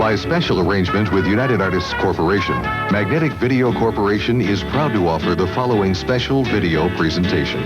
By special arrangement with United Artists Corporation, Magnetic Video Corporation is proud to offer the following special video presentation.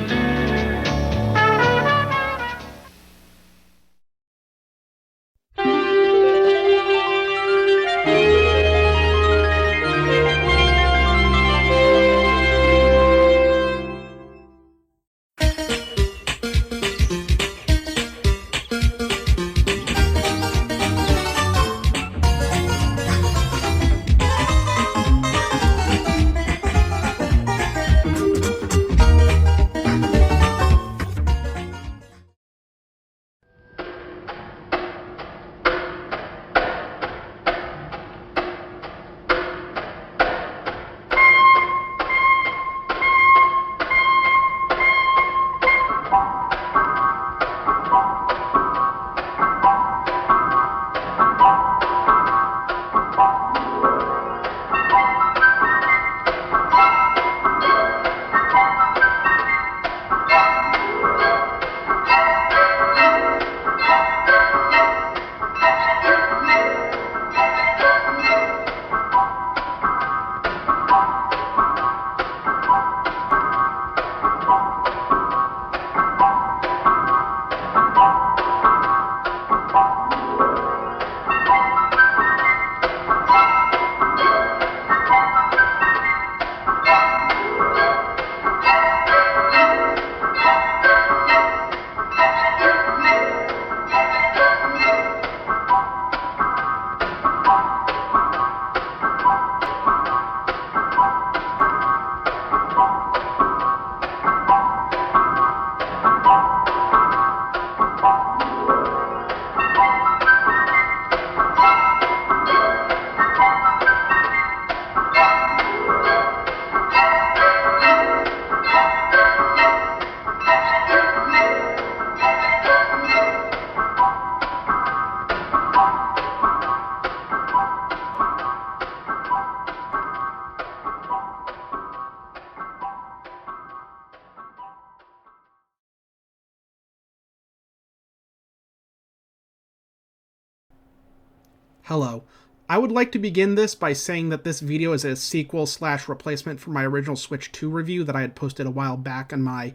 Hello. I would like to begin this by saying that this video is a sequel/replacement for my original Switch 2 review that I had posted a while back in my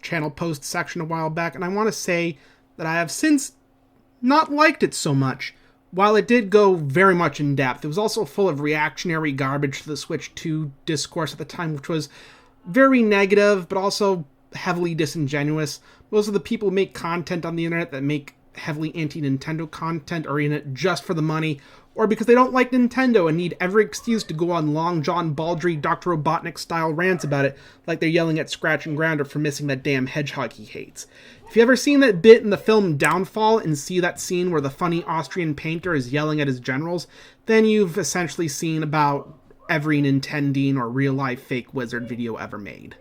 channel post section a while back, and I want to say that I have since not liked it so much. While it did go very much in depth, it was also full of reactionary garbage to the Switch 2 discourse at the time, which was very negative, but also heavily disingenuous. Most of the people who make content on the internet that make heavily anti-Nintendo content are in it just for the money, or because they don't like Nintendo and need every excuse to go on Long John Baldry, Dr. Robotnik-style rants about it, like they're yelling at Scratch and Grounder for missing that damn hedgehog he hates. If you ever seen that bit in the film Downfall and see that scene where the funny Austrian painter is yelling at his generals, then you've essentially seen about every Nintendine or real-life fake wizard video ever made.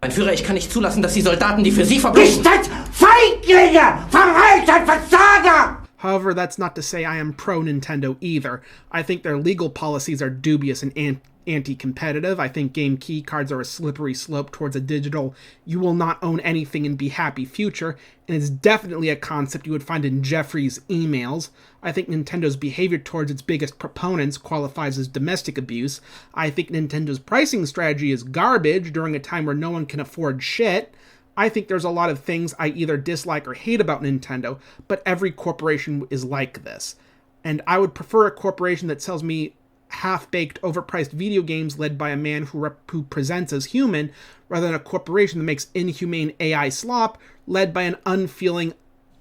Mein Führer, ich kann nicht zulassen, dass die Soldaten, die für Sie verbringen... Ihr seid Feiglinge! Verreiter, Versager! However, that's not to say I am pro-Nintendo either. I think their legal policies are dubious and anti-competitive. I think game key cards are a slippery slope towards a digital you will not own anything and be happy future, and it's definitely a concept you would find in Jeffrey's emails. I think Nintendo's behavior towards its biggest proponents qualifies as domestic abuse. I think Nintendo's pricing strategy is garbage during a time where no one can afford shit. I think there's a lot of things I either dislike or hate about Nintendo, but every corporation is like this. And I would prefer a corporation that sells me half-baked, overpriced video games led by a man who presents as human, rather than a corporation that makes inhumane AI slop led by an unfeeling,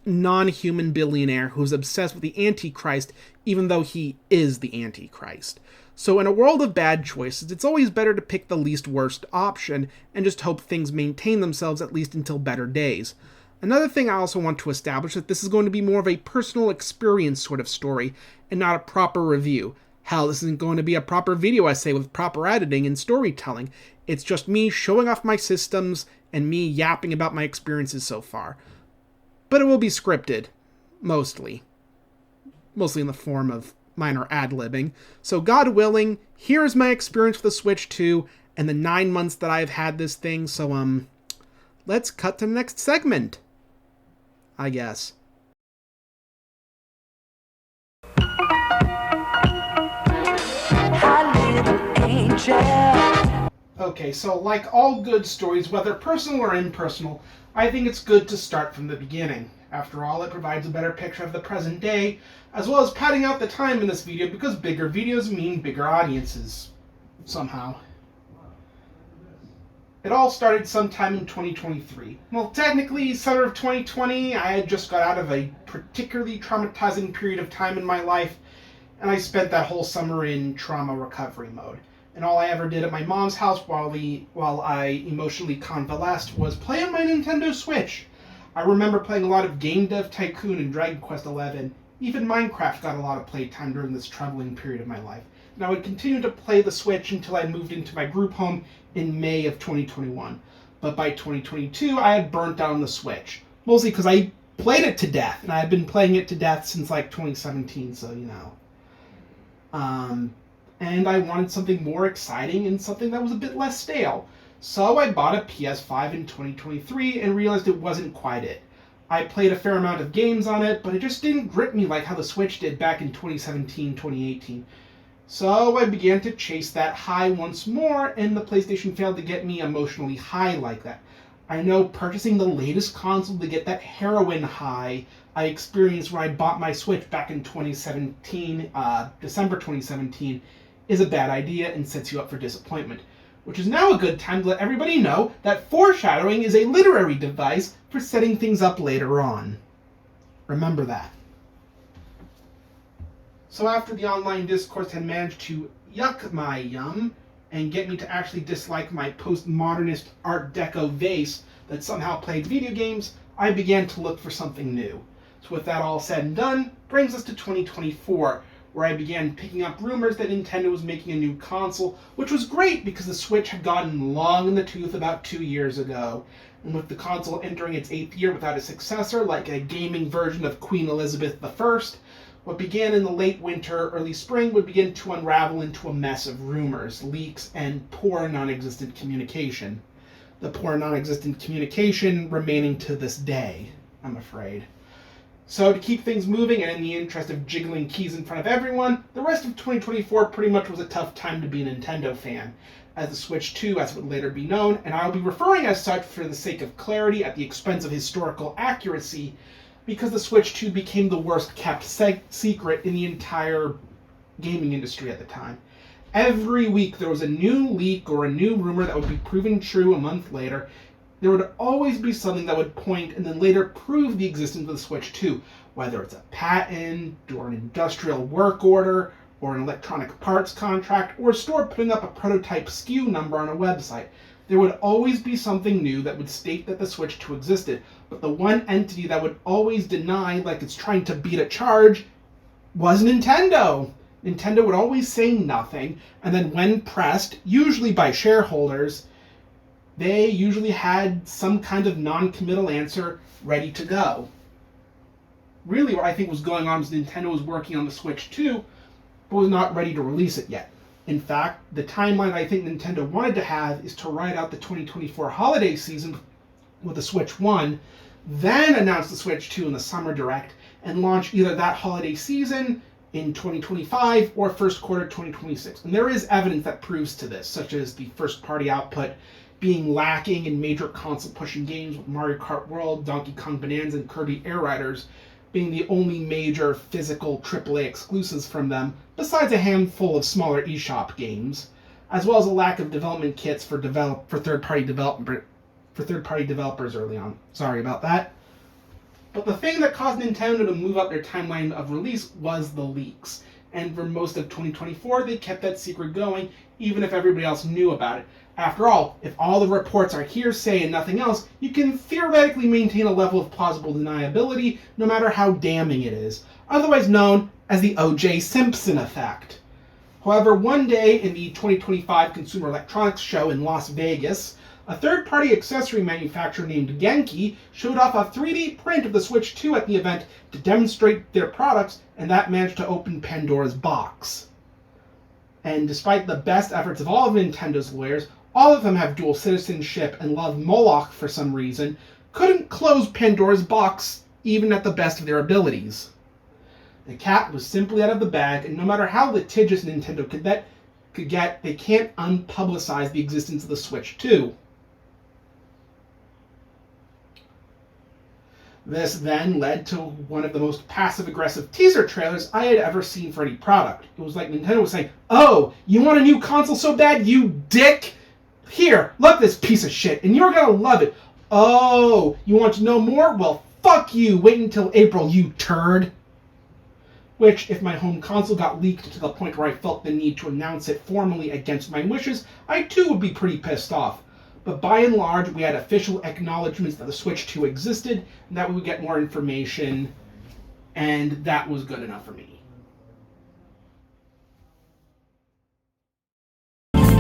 non-human billionaire who's obsessed with the Antichrist, even though he is the Antichrist. So in a world of bad choices, it's always better to pick the least worst option and just hope things maintain themselves at least until better days. Another thing I also want to establish is that this is going to be more of a personal experience sort of story and not a proper review. Hell, this isn't going to be a proper video essay with proper editing and storytelling. It's just me showing off my systems and me yapping about my experiences so far. But it will be scripted, mostly. Mostly in the form of minor ad-libbing. So God willing, here's my experience with the Switch 2 and the 9 months that I've had this thing, so let's cut to the next segment, I guess. chair. Okay, so like all good stories, whether personal or impersonal, I think it's good to start from the beginning. After all, it provides a better picture of the present day, as well as padding out the time in this video because bigger videos mean bigger audiences. Somehow. It all started sometime in 2023. Well, technically, summer of 2020, I had just got out of a particularly traumatizing period of time in my life, and I spent that whole summer in trauma recovery mode. And all I ever did at my mom's house while I emotionally convalesced was play on my Nintendo Switch. I remember playing a lot of Game Dev Tycoon and Dragon Quest XI. Even Minecraft got a lot of playtime during this troubling period of my life. And I would continue to play the Switch until I moved into my group home in May of 2021. But by 2022, I had burnt down the Switch. Mostly because I played it to death, and I had been playing it to death since like 2017, so you know. And I wanted something more exciting and something that was a bit less stale. So I bought a PS5 in 2023 and realized it wasn't quite it. I played a fair amount of games on it, but it just didn't grip me like how the Switch did back in 2017, 2018. So I began to chase that high once more, and the PlayStation failed to get me emotionally high like that. I know purchasing the latest console to get that heroin high I experienced when I bought my Switch back in 2017, December 2017, is a bad idea and sets you up for disappointment. Which is now a good time to let everybody know that foreshadowing is a literary device for setting things up later on. Remember that. So after the online discourse had managed to yuck my yum and get me to actually dislike my postmodernist Art Deco vase that somehow played video games, I began to look for something new. So with that all said and done, brings us to 2024, where I began picking up rumors that Nintendo was making a new console, which was great because the Switch had gotten long in the tooth about 2 years ago. And with the console entering its 8th year without a successor, like a gaming version of Queen Elizabeth I, what began in the late winter, early spring would begin to unravel into a mess of rumors, leaks, and poor non-existent communication. The poor non-existent communication remaining to this day, I'm afraid. So to keep things moving and in the interest of jiggling keys in front of everyone, the rest of 2024 pretty much was a tough time to be a Nintendo fan, as the Switch 2, as it would later be known, and I'll be referring as such for the sake of clarity at the expense of historical accuracy, because the Switch 2 became the worst kept secret in the entire gaming industry at the time. Every week there was a new leak or a new rumor that would be proven true a month later. There would always be something that would point and then later prove the existence of the Switch 2, whether it's a patent, or an industrial work order, or an electronic parts contract, or a store putting up a prototype SKU number on a website. There would always be something new that would state that the Switch 2 existed, but the one entity that would always deny, like it's trying to beat a charge, was Nintendo. Nintendo would always say nothing, and then when pressed, usually by shareholders, they usually had some kind of non-committal answer ready to go. Really, what I think was going on was Nintendo was working on the Switch 2, but was not ready to release it yet. In fact, the timeline I think Nintendo wanted to have is to ride out the 2024 holiday season with the Switch 1, then announce the Switch 2 in the Summer Direct, and launch either that holiday season in 2025 or first quarter 2026. And there is evidence that proves to this, such as the first-party output being lacking in major console-pushing games with Mario Kart World, Donkey Kong Bonanza, and Kirby Air Riders being the only major physical AAA exclusives from them, besides a handful of smaller eShop games, as well as a lack of development kits for third-party developers early on. Sorry about that. But the thing that caused Nintendo to move up their timeline of release was the leaks. And for most of 2024, they kept that secret going, even if everybody else knew about it. After all, if all the reports are hearsay and nothing else, you can theoretically maintain a level of plausible deniability, no matter how damning it is, otherwise known as the O.J. Simpson effect. However, one day in the 2025 Consumer Electronics Show in Las Vegas, a third-party accessory manufacturer named Genki showed off a 3D print of the Switch 2 at the event to demonstrate their products, and that managed to open Pandora's box. And despite the best efforts of all of Nintendo's lawyers, all of them have dual citizenship and love Moloch for some reason, couldn't close Pandora's box even at the best of their abilities. The cat was simply out of the bag, and no matter how litigious Nintendo could get, they can't unpublicize the existence of the Switch 2. This then led to one of the most passive-aggressive teaser trailers I had ever seen for any product. It was like Nintendo was saying, "Oh, you want a new console so bad, you dick? Here, look at this piece of shit, and you're gonna love it. Oh, you want to know more? Well, fuck you. Wait until April, you turd." Which, if my home console got leaked to the point where I felt the need to announce it formally against my wishes, I too would be pretty pissed off. But by and large, we had official acknowledgments that the Switch 2 existed, and that we would get more information, and that was good enough for me.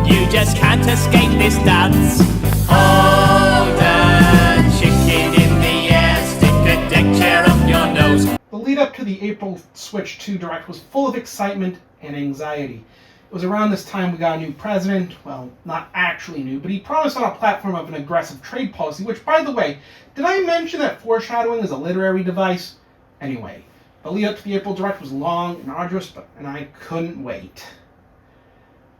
You just can't escape this dance. Hold the chicken in the air, stick a deck chair up your nose. The lead up to the April Switch 2 Direct was full of excitement and anxiety. It was around this time we got a new president. Well, not actually new, but he promised on a platform of an aggressive trade policy, which, by the way, did I mention that foreshadowing is a literary device? Anyway, the lead up to the April Direct was long and arduous, and I couldn't wait.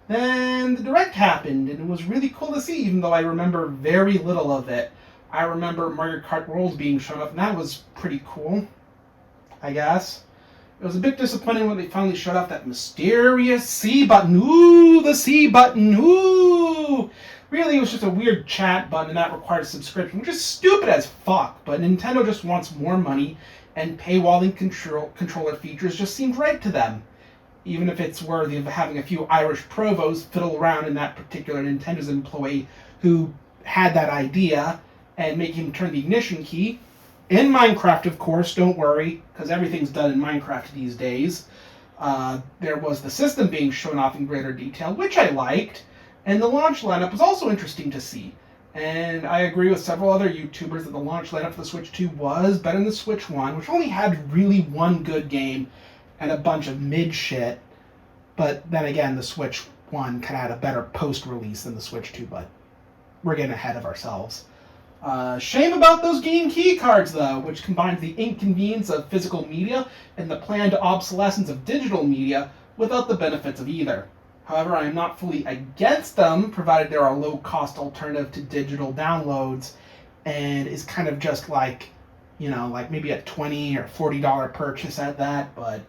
Then the Direct happened, and it was really cool to see, even though I remember very little of it. I remember Mario Kart World being shown up, and that was pretty cool, I guess. It was a bit disappointing when they finally showed off that mysterious C button. Ooh, the C button. Ooh! Really, it was just a weird chat button, and that required a subscription, which is stupid as fuck. But Nintendo just wants more money, and paywalling controller features just seemed right to them. Even if it's worthy of having a few Irish provos fiddle around in that particular Nintendo's employee who had that idea and make him turn the ignition key. In Minecraft, of course, don't worry, because everything's done in Minecraft these days. There was the system being shown off in greater detail, which I liked, and the launch lineup was also interesting to see. And I agree with several other YouTubers that the launch lineup for the Switch 2 was better than the Switch 1, which only had really one good game and a bunch of mid shit. But then again, the Switch 1 kind of had a better post-release than the Switch 2, but we're getting ahead of ourselves. Shame about those game key cards, though, which combines the inconvenience of physical media and the planned obsolescence of digital media without the benefits of either. However, I am not fully against them, provided they're a low-cost alternative to digital downloads, and is kind of just like, like maybe a $20 or $40 purchase at that, but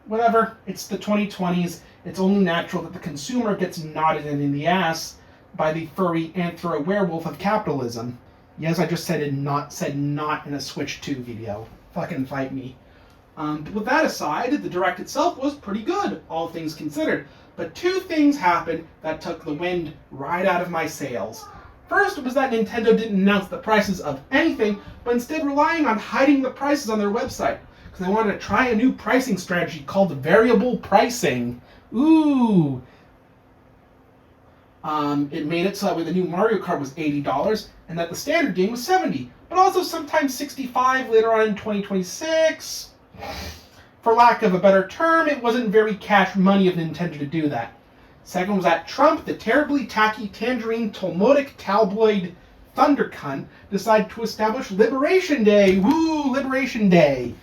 whatever. It's the 2020s. It's only natural that the consumer gets nodded in the ass by the furry anthro-werewolf of capitalism. Yes, I just said not in a Switch 2 video. Fucking fight me. But with that aside, the Direct itself was pretty good, all things considered. But two things happened that took the wind right out of my sails. First was that Nintendo didn't announce the prices of anything, but instead relying on hiding the prices on their website, because they wanted to try a new pricing strategy called variable pricing. Ooh! It made it so that way the new Mario Kart was $80 and that the standard game was $70, but also sometimes $65 later on in 2026. For lack of a better term, it wasn't very cash money of Nintendo to do that. Second was that Trump, the terribly tacky tangerine Talmudic tabloid thundercunt, decided to establish Liberation Day. Woo, Liberation Day!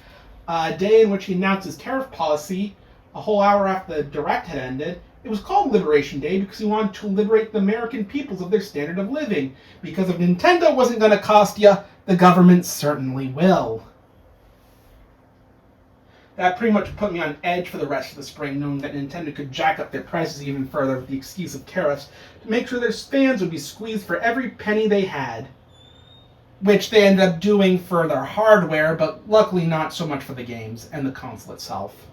A day in which he announced his tariff policy a whole hour after the Direct had ended. It was called Liberation Day because he wanted to liberate the American peoples of their standard of living. Because if Nintendo wasn't going to cost you, the government certainly will. That pretty much put me on edge for the rest of the spring, knowing that Nintendo could jack up their prices even further with the excuse of tariffs to make sure their fans would be squeezed for every penny they had. Which they ended up doing for their hardware, but luckily not so much for the games and the console itself.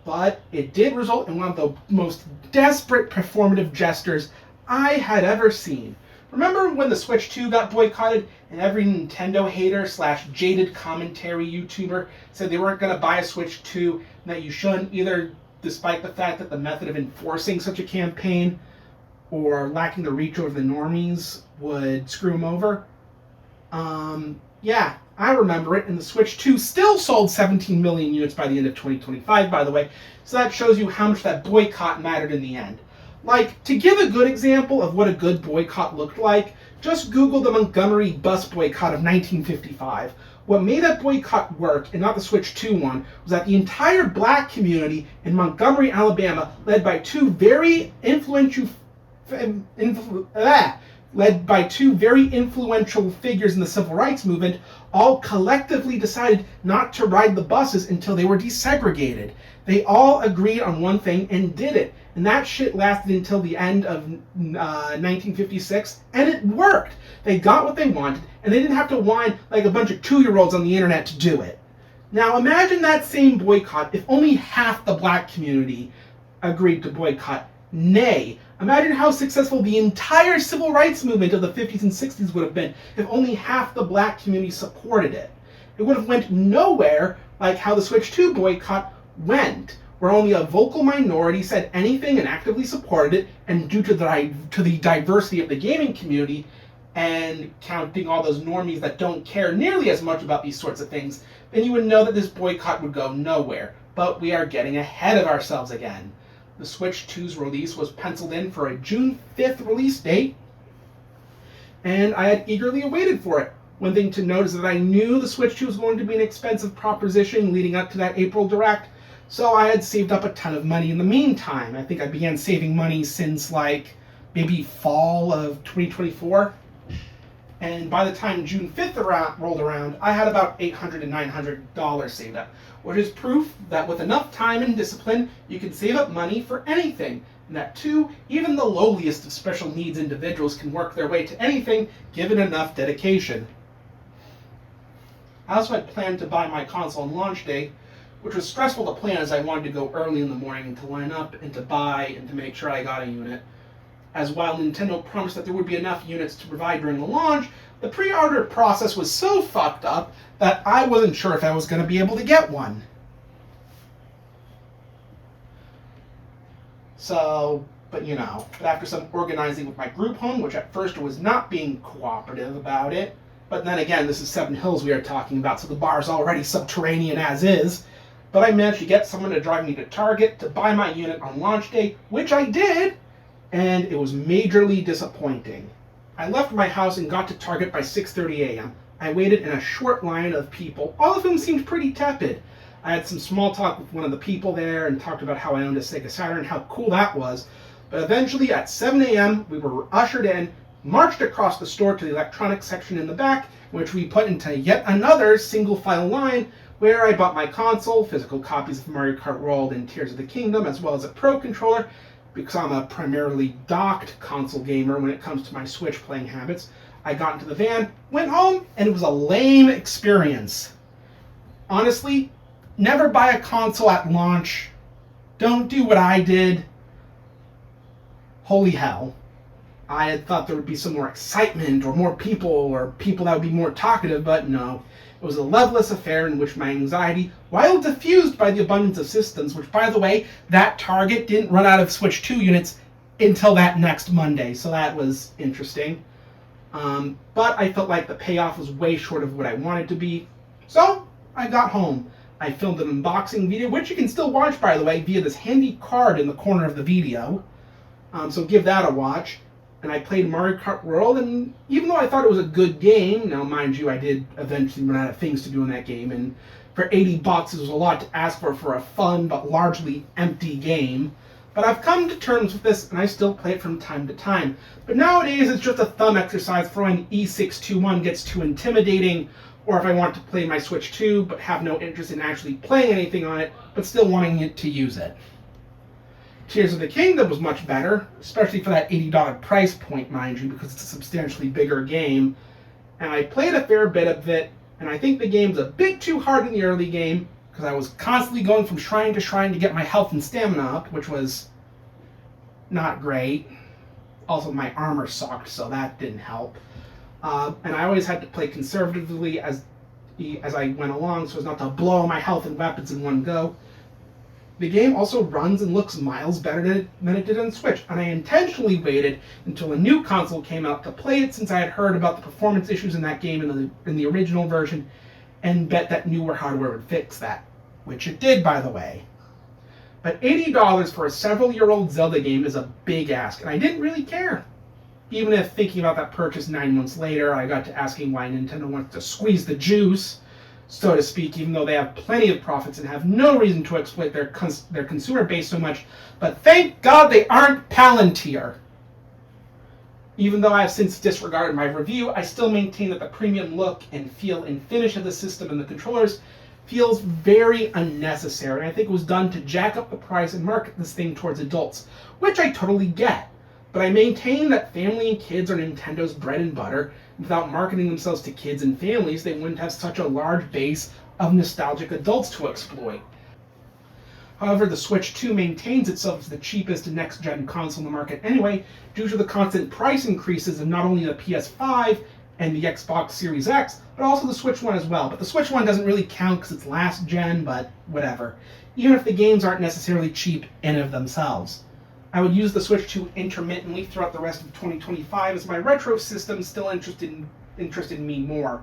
But it did result in one of the most desperate performative gestures I had ever seen. Remember when the Switch 2 got boycotted and every Nintendo hater / jaded commentary YouTuber said they weren't going to buy a Switch 2 and that you shouldn't either, despite the fact that the method of enforcing such a campaign or lacking the reach over the normies would screw them over? Yeah, I remember it, and the Switch 2 still sold 17 million units by the end of 2025, by the way, so that shows you how much that boycott mattered in the end. Like, to give a good example of what a good boycott looked like, Just Google the Montgomery bus boycott of 1955. What made that boycott work, and not the Switch 2 one, was that the entire black community in Montgomery, Alabama, led by two very influential figures in the civil rights movement, all collectively decided not to ride the buses until they were desegregated. They all agreed on one thing and did it. And that shit lasted until the end of 1956, and it worked. They got what they wanted, and they didn't have to whine like a bunch of 2-year-olds on the internet to do it. Now imagine that same boycott if only half the black community agreed to boycott. Nay, imagine how successful the entire civil rights movement of the 50s and 60s would have been if only half the black community supported it. It would have went nowhere like how the Switch 2 boycott went, where only a vocal minority said anything and actively supported it, and due to the diversity of the gaming community, and counting all those normies that don't care nearly as much about these sorts of things, then you would know that this boycott would go nowhere. But we are getting ahead of ourselves again. The Switch 2's release was penciled in for a June 5th release date, and I had eagerly awaited for it. One thing to note is that I knew the Switch 2 was going to be an expensive proposition leading up to that April Direct, so I had saved up a ton of money in the meantime. I think I began saving money since maybe fall of 2024. And by the time June 5th rolled around, I had about $800 and $900 saved up, which is proof that with enough time and discipline, you can save up money for anything. And that too, even the lowliest of special needs individuals can work their way to anything given enough dedication. I also had planned to buy my console on launch day, which was stressful to plan as I wanted to go early in the morning to line up and to buy and to make sure I got a unit. As while Nintendo promised that there would be enough units to provide during the launch, the pre-order process was so fucked up that I wasn't sure if I was going to be able to get one. But after some organizing with my group home, which at first was not being cooperative about it, but then again, this is Seven Hills we are talking about, so the bar's already subterranean as is, but I managed to get someone to drive me to Target to buy my unit on launch day, which I did, and it was majorly disappointing. I left my house and got to Target by 6:30 a.m. I waited in a short line of people, all of whom seemed pretty tepid. I had some small talk with one of the people there and talked about how I owned a Sega Saturn and how cool that was, but eventually at 7 a.m. we were ushered in, marched across the store to the electronics section in the back, which we put into yet another single-file line, where I bought my console, physical copies of Mario Kart World and Tears of the Kingdom, as well as a Pro Controller, because I'm a primarily docked console gamer when it comes to my Switch playing habits. I got into the van, went home, and it was a lame experience. Honestly, never buy a console at launch. Don't do what I did. Holy hell. I had thought there would be some more excitement or more people or people that would be more talkative, but no. It was a loveless affair in which my anxiety, while diffused by the abundance of systems, which, by the way, that Target didn't run out of Switch 2 units until that next Monday, so that was interesting. But I felt like the payoff was way short of what I wanted to be, so I got home. I filmed an unboxing video, which you can still watch, by the way, via this handy card in the corner of the video, so give that a watch. And I played Mario Kart World, and even though I thought it was a good game, now mind you, I did eventually run out of things to do in that game, and for $80 it was a lot to ask for a fun but largely empty game. But I've come to terms with this, and I still play it from time to time. But nowadays it's just a thumb exercise for when E621 gets too intimidating, or if I want to play my Switch 2 but have no interest in actually playing anything on it, but still wanting it to use it. Tears of the Kingdom was much better, especially for that $80 price point, mind you, because it's a substantially bigger game. And I played a fair bit of it, and I think the game's a bit too hard in the early game, because I was constantly going from shrine to shrine to get my health and stamina up, which was not great. Also, my armor sucked, so that didn't help. And I always had to play conservatively as I went along, so as not to blow my health and weapons in one go. The game also runs and looks miles better than it did on Switch, and I intentionally waited until a new console came out to play it, since I had heard about the performance issues in that game in the original version, and bet that newer hardware would fix that, which it did, by the way. But $80 for a several-year-old Zelda game is a big ask, and I didn't really care. Even if thinking about that purchase 9 months later, I got to asking why Nintendo wants to squeeze the juice, so to speak, even though they have plenty of profits and have no reason to exploit their consumer base so much. But thank God they aren't Palantir. Even though I have since disregarded my review, I still maintain that the premium look and feel and finish of the system and the controllers feels very unnecessary. I think it was done to jack up the price and market this thing towards adults, which I totally get. But I maintain that family and kids are Nintendo's bread and butter. Without marketing themselves to kids and families, they wouldn't have such a large base of nostalgic adults to exploit. However, the Switch 2 maintains itself as the cheapest next-gen console in the market anyway, due to the constant price increases of not only the PS5 and the Xbox Series X, but also the Switch 1 as well. But the Switch 1 doesn't really count because it's last gen, but whatever. Even if the games aren't necessarily cheap in and of themselves. I would use the Switch 2 intermittently throughout the rest of 2025 as my retro system still interested me more,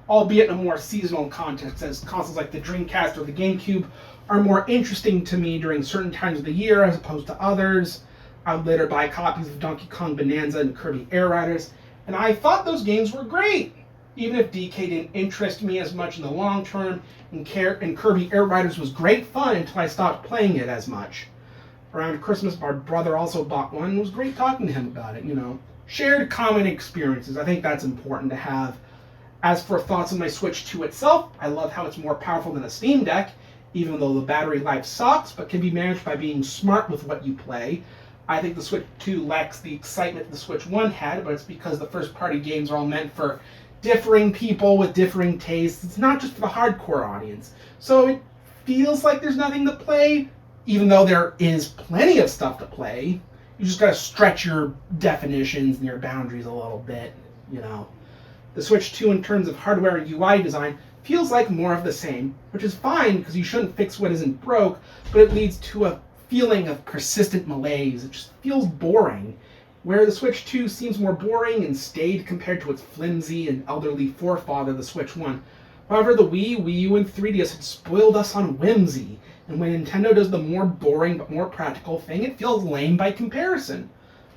albeit in a more seasonal context, as consoles like the Dreamcast or the GameCube are more interesting to me during certain times of the year as opposed to others. I would later buy copies of Donkey Kong Bonanza and Kirby Air Riders, and I thought those games were great, even if DK didn't interest me as much in the long term, and Kirby Air Riders was great fun until I stopped playing it as much. Around Christmas, my brother also bought one. It was great talking to him about it, Shared common experiences. I think that's important to have. As for thoughts on my Switch 2 itself, I love how it's more powerful than a Steam Deck, even though the battery life sucks, but can be managed by being smart with what you play. I think the Switch 2 lacks the excitement the Switch 1 had, but it's because the first-party games are all meant for differing people with differing tastes. It's not just for the hardcore audience. So it feels like there's nothing to play, even though there is plenty of stuff to play. You just gotta stretch your definitions and your boundaries a little bit, The Switch 2, in terms of hardware and UI design, feels like more of the same, which is fine because you shouldn't fix what isn't broke, but it leads to a feeling of persistent malaise. It just feels boring, where the Switch 2 seems more boring and staid compared to its flimsy and elderly forefather, the Switch 1. However, the Wii U, and 3DS had spoiled us on whimsy, and when Nintendo does the more boring but more practical thing, it feels lame by comparison.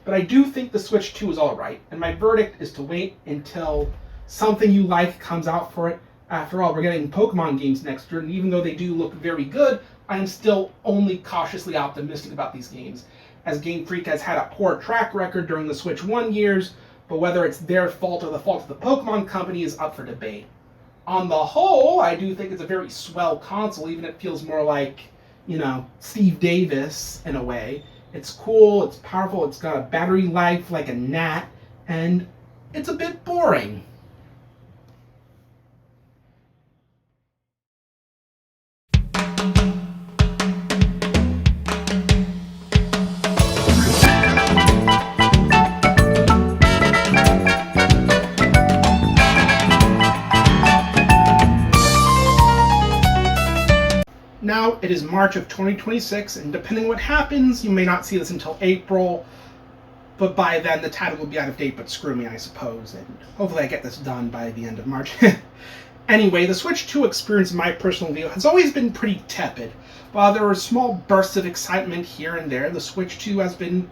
But I do think the Switch 2 is alright, and my verdict is to wait until something you like comes out for it. After all, we're getting Pokemon games next year, and even though they do look very good, I am still only cautiously optimistic about these games, as Game Freak has had a poor track record during the Switch 1 years, but whether it's their fault or the fault of the Pokemon Company is up for debate. On the whole, I do think it's a very swell console, even if it feels more like, Steve Davis in a way. It's cool, it's powerful, it's got a battery life like a gnat, and it's a bit boring. Now it is March of 2026, and depending on what happens, you may not see this until April, but by then the title will be out of date, but screw me, I suppose, and hopefully I get this done by the end of March. Anyway, the Switch 2 experience, in my personal view, has always been pretty tepid. While there were small bursts of excitement here and there, the Switch 2 has been,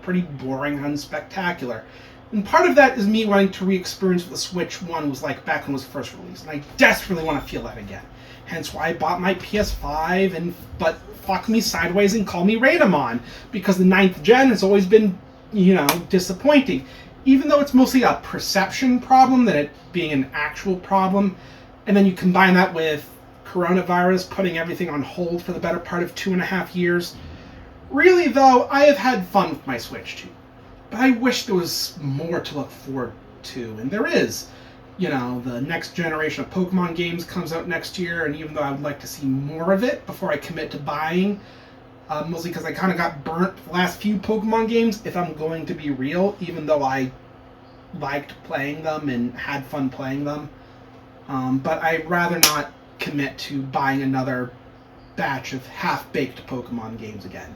pretty boring and unspectacular. And part of that is me wanting to re-experience what the Switch 1 was like back when it was first released, and I desperately want to feel that again. Hence why I bought my PS5, but fuck me sideways and call me Raidamon, because the 9th gen has always been, disappointing. Even though it's mostly a perception problem than it being an actual problem, and then you combine that with coronavirus putting everything on hold for the better part of 2.5 years. Really though, I have had fun with my Switch 2, but I wish there was more to look forward to, and there is. The next generation of Pokemon games comes out next year, and even though I would like to see more of it before I commit to buying, mostly because I kind of got burnt the last few Pokemon games, if I'm going to be real, even though I liked playing them and had fun playing them. But I'd rather not commit to buying another batch of half-baked Pokemon games again.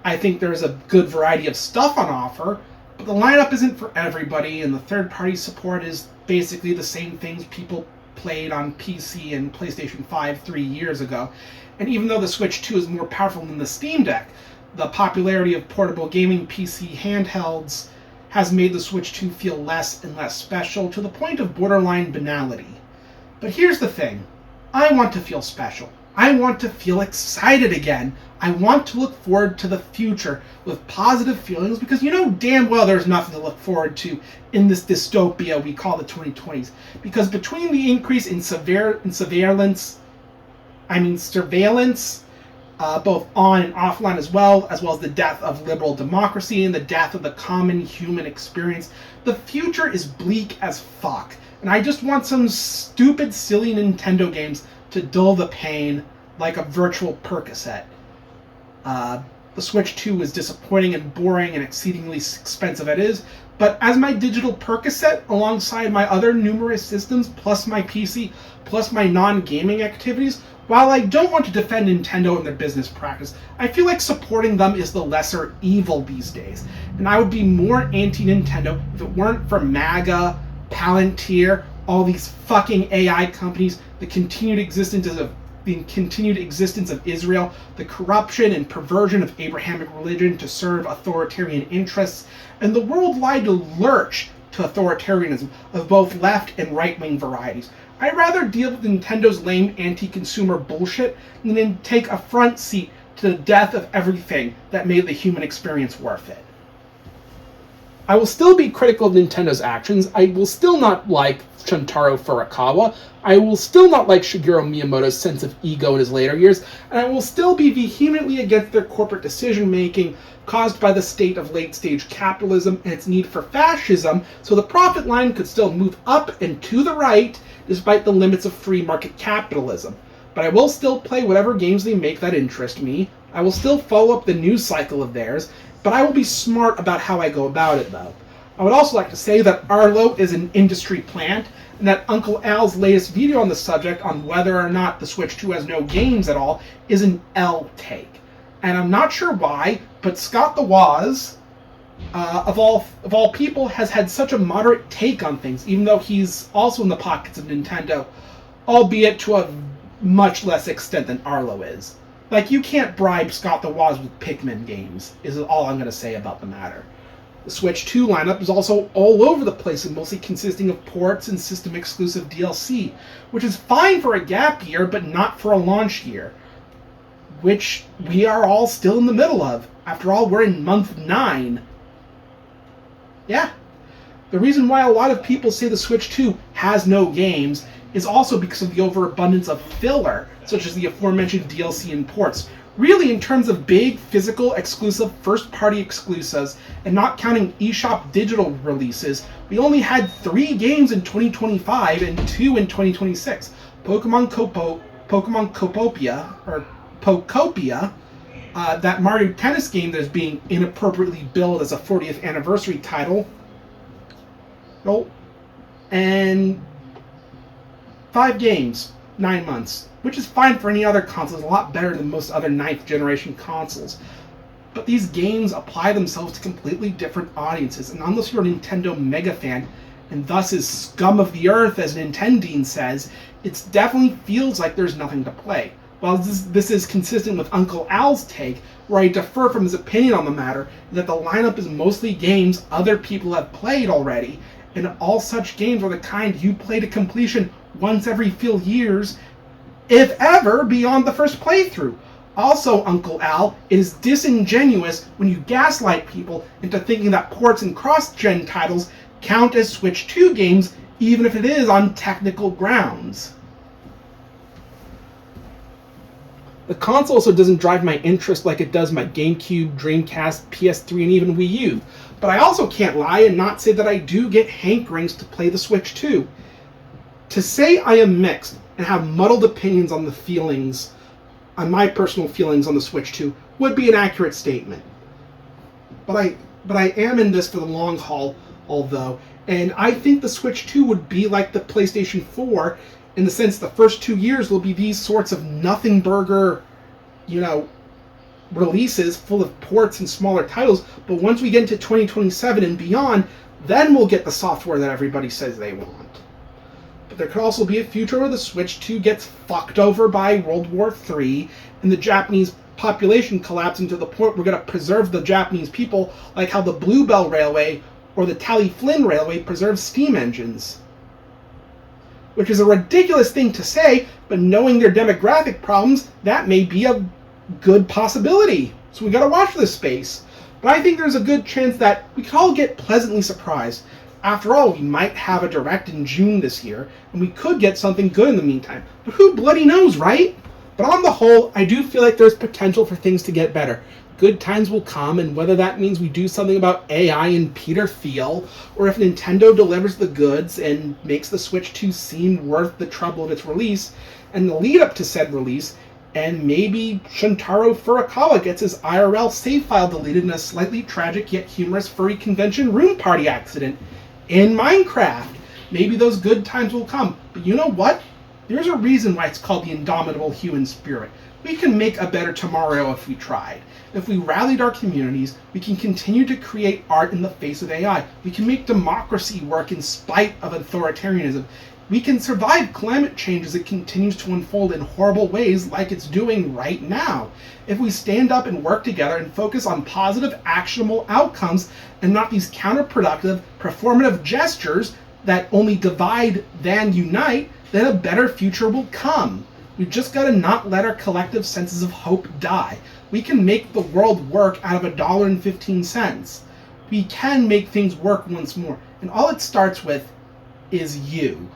I think there's a good variety of stuff on offer, but the lineup isn't for everybody, and the third-party support is basically the same things people played on PC and PlayStation 5 3 years ago. And even though the Switch 2 is more powerful than the Steam Deck, the popularity of portable gaming PC handhelds has made the Switch 2 feel less and less special to the point of borderline banality. But here's the thing. I want to feel special. I want to feel excited again. I want to look forward to the future with positive feelings because you know damn well there's nothing to look forward to in this dystopia we call the 2020s. Because between the increase in surveillance, both on and offline as well as the death of liberal democracy and the death of the common human experience, the future is bleak as fuck. And I just want some stupid, silly Nintendo games to dull the pain like a virtual Percocet. The Switch 2 is disappointing and boring and exceedingly expensive it is, but as my digital Percocet alongside my other numerous systems, plus my PC, plus my non-gaming activities, while I don't want to defend Nintendo and their business practice, I feel like supporting them is the lesser evil these days. And I would be more anti-Nintendo if it weren't for MAGA, Palantir, all these fucking AI companies, the continued existence of Israel, the corruption and perversion of Abrahamic religion to serve authoritarian interests, and the worldwide lurch to authoritarianism of both left and right-wing varieties. I'd rather deal with Nintendo's lame anti-consumer bullshit than take a front seat to the death of everything that made the human experience worth it. I will still be critical of Nintendo's actions. I will still not like Shuntaro Furukawa. I will still not like Shigeru Miyamoto's sense of ego in his later years, and I will still be vehemently against their corporate decision-making caused by the state of late-stage capitalism and its need for fascism, so the profit line could still move up and to the right despite the limits of free market capitalism. But I will still play whatever games they make that interest me. I will still follow up the news cycle of theirs, but I will be smart about how I go about it, though. I would also like to say that Arlo is an industry plant, and that Uncle Al's latest video on the subject on whether or not the Switch 2 has no games at all is an L take. And I'm not sure why, but Scott the Woz, of all people, has had such a moderate take on things, even though he's also in the pockets of Nintendo, albeit to a much less extent than Arlo is. Like, you can't bribe Scott the Woz with Pikmin games, is all I'm going to say about the matter. The Switch 2 lineup is also all over the place and mostly consisting of ports and system-exclusive DLC, which is fine for a gap year, but not for a launch year, which we are all still in the middle of. After all, we're in month 9. Yeah. The reason why a lot of people say the Switch 2 has no games is also because of the overabundance of filler, such as the aforementioned DLC and ports. Really, in terms of big, physical, exclusive, first-party exclusives, and not counting eShop digital releases, we only had 3 games in 2025 and 2 in 2026. Pokemon Pokopia, that Mario Tennis game that is being inappropriately billed as a 40th anniversary title, and 5 games, 9 months, which is fine for any other console. It's a lot better than most other 9th generation consoles. But these games apply themselves to completely different audiences, and unless you're a Nintendo mega fan, and thus is scum of the earth, as Nintendine says, it definitely feels like there's nothing to play. While this is consistent with Uncle Al's take, where I defer from his opinion on the matter, that the lineup is mostly games other people have played already, and all such games are the kind you play to completion once every few years, if ever, beyond the first playthrough. Also, Uncle Al, it is disingenuous when you gaslight people into thinking that ports and cross-gen titles count as Switch 2 games, even if it is on technical grounds. The console also doesn't drive my interest like it does my GameCube, Dreamcast, PS3, and even Wii U. But I also can't lie and not say that I do get hankerings to play the Switch 2. To say I am mixed and have muddled opinions on my personal feelings on the Switch 2 would be an accurate statement. But I am in this for the long haul, although, and I think the Switch 2 would be like the PlayStation 4 in the sense the first 2 years will be these sorts of nothing burger, releases full of ports and smaller titles, but once we get into 2027 and beyond, then we'll get the software that everybody says they want. But there could also be a future where the Switch 2 gets fucked over by World War III and the Japanese population collapses to the point we're going to preserve the Japanese people like how the Bluebell Railway or the Tally-Flynn Railway preserves steam engines. Which is a ridiculous thing to say, but knowing their demographic problems, that may be a good possibility. So we gotta watch this space. But I think there's a good chance that we could all get pleasantly surprised. After all, we might have a Direct in June this year, and we could get something good in the meantime. But who bloody knows, right? But on the whole, I do feel like there's potential for things to get better. Good times will come, and whether that means we do something about AI and Peter Thiel, or if Nintendo delivers the goods and makes the Switch 2 seem worth the trouble of its release, and the lead up to said release, and maybe Shuntaro Furukawa gets his IRL save file deleted in a slightly tragic yet humorous furry convention room party accident in Minecraft. Maybe those good times will come. But you know what? There's a reason why it's called the indomitable human spirit. We can make a better tomorrow if we tried. If we rallied our communities, we can continue to create art in the face of AI. We can make democracy work in spite of authoritarianism. We can survive climate change as it continues to unfold in horrible ways like it's doing right now. If we stand up and work together and focus on positive, actionable outcomes and not these counterproductive, performative gestures that only divide than unite, then a better future will come. We've just got to not let our collective senses of hope die. We can make the world work out of $1.15. We can make things work once more. And all it starts with is you.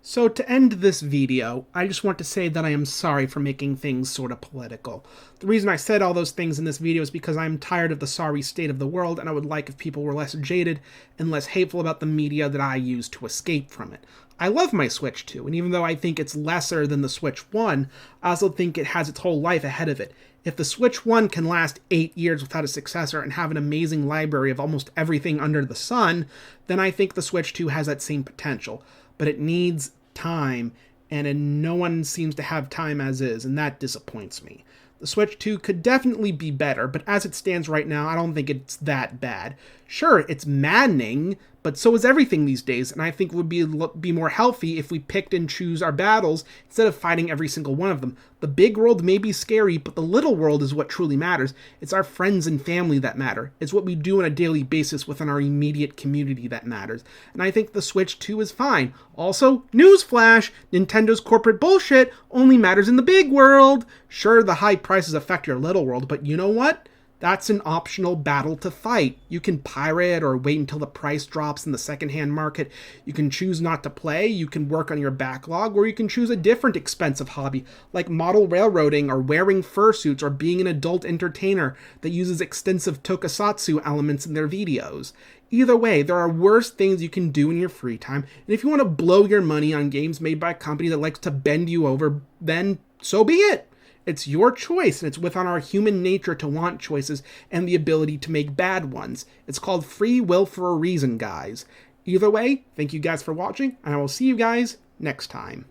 So to end this video, I just want to say that I am sorry for making things sort of political. The reason I said all those things in this video is because I'm tired of the sorry state of the world, and I would like if people were less jaded and less hateful about the media that I use to escape from it. I love my Switch 2, and even though I think it's lesser than the Switch 1, I also think it has its whole life ahead of it. If the Switch 1 can last 8 years without a successor and have an amazing library of almost everything under the sun, then I think the Switch 2 has that same potential. But it needs time, and no one seems to have time as is, and that disappoints me. The Switch 2 could definitely be better, but as it stands right now, I don't think it's that bad. Sure, it's maddening, but so is everything these days, and I think it would be more healthy if we picked and choose our battles instead of fighting every single one of them. The big world may be scary, but the little world is what truly matters. It's our friends and family that matter. It's what we do on a daily basis within our immediate community that matters. And I think the Switch 2 is fine. Also, newsflash, Nintendo's corporate bullshit only matters in the big world. Sure, the high prices affect your little world, but you know what? That's an optional battle to fight. You can pirate or wait until the price drops in the secondhand market. You can choose not to play, you can work on your backlog, or you can choose a different expensive hobby, like model railroading or wearing fursuits or being an adult entertainer that uses extensive tokusatsu elements in their videos. Either way, there are worse things you can do in your free time, and if you want to blow your money on games made by a company that likes to bend you over, then so be it. It's your choice, and it's within our human nature to want choices and the ability to make bad ones. It's called free will for a reason, guys. Either way, thank you guys for watching, and I will see you guys next time.